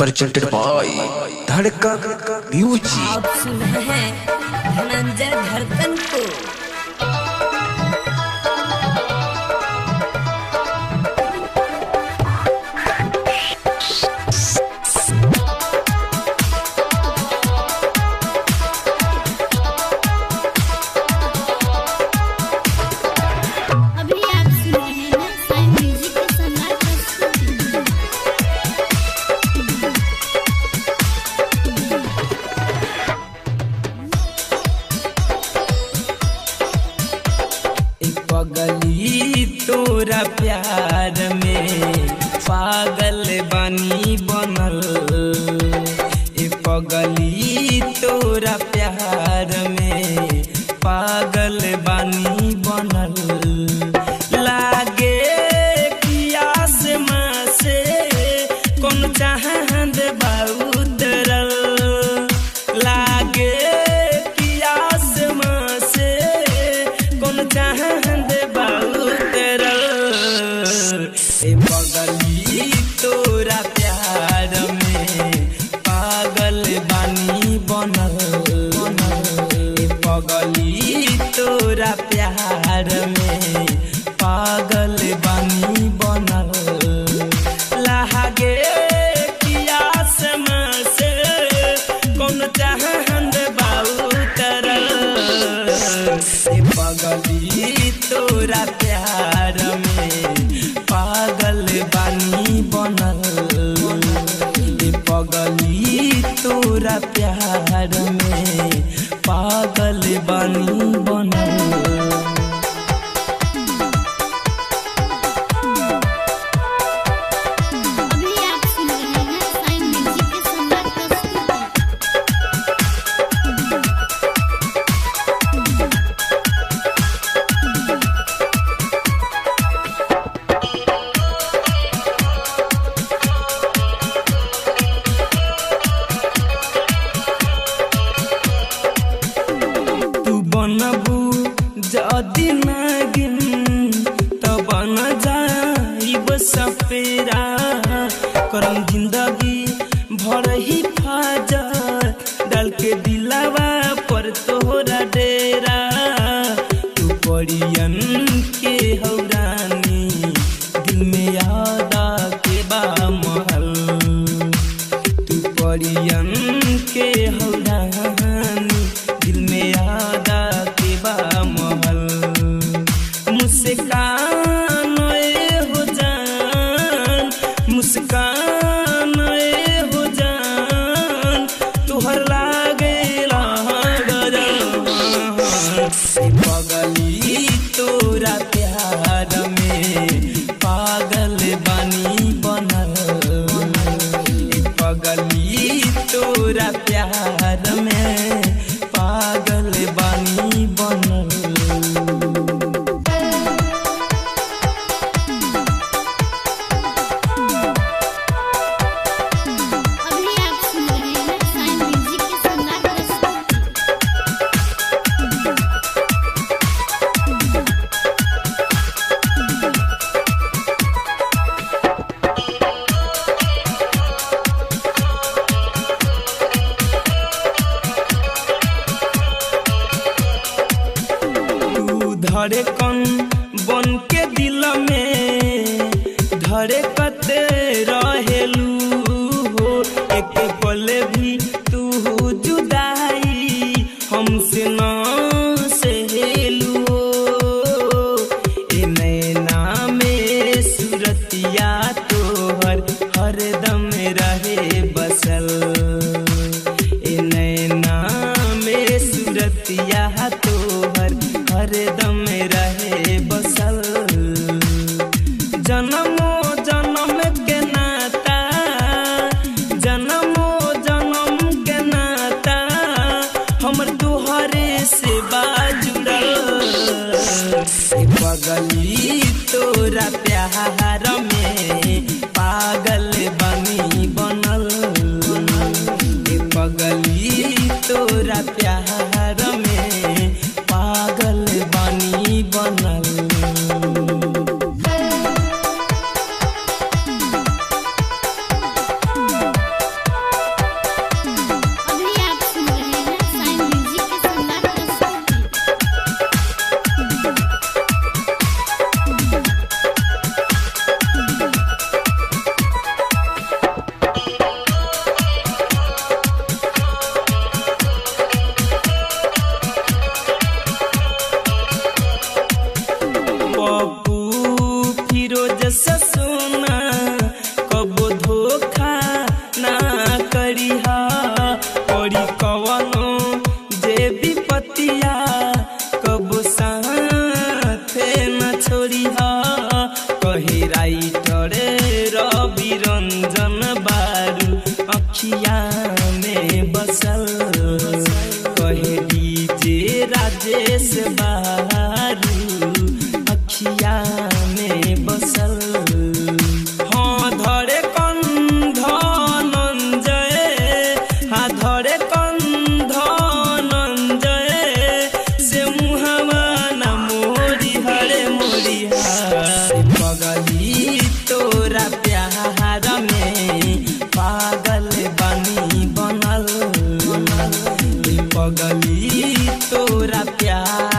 presented by धड़कन music. आप सुन रहे हैं धनंजय धड़कन को। पगली तोरा प्यार में पागल बानी बनल, ए पगली तोरा प्यार में पागल बानी बनल। लागे पियास माँ से कौन चाहत उतरल, लागे पियास माँ से कौन चाहत ए पगली तोरा प्यार में पागल बानी बनल, ए पगली तोरा प्यार में पागल बानी बनल। लागे पियास में से कौन चाहत उतरल, ए पगली तोरा प्यार में पागल बानी बनल, ए पगली तोरा प्यार में पागल बानी बनल। बनबू जदि नागिन त बन जाइब सपेरा, करम जिंदगी भर ही फाजर डाल के दिलावा पर तोहरा डेरा। तू परियन के हौरानी दिल में याद के बा महल, तू परियन के हौरानी दिल में याद महल। मुस्कान हो जान, मुस्कान हो जान, तुहर लागे पगली तोरा प्यार में पागल बानी बनल, पगली तोरा प्यार में पागल बानी बनल। धरे कन बन के दिल में धरे कते रहेलू हो, एक पल भी तू जुदाई हमसे ना सहेलू हो। ए नैना में सूरतिया तोहर हरदम रहे बसल, ए नैना में सूरतिया तोहर हरदम रहे बसल। जन्मो जन्म के नाता, जन्मो जन्म के नाता हमर तुहरे से जुड़ल, पगली तोरा प्यार में पागल बानी बनल। तोरा प्यार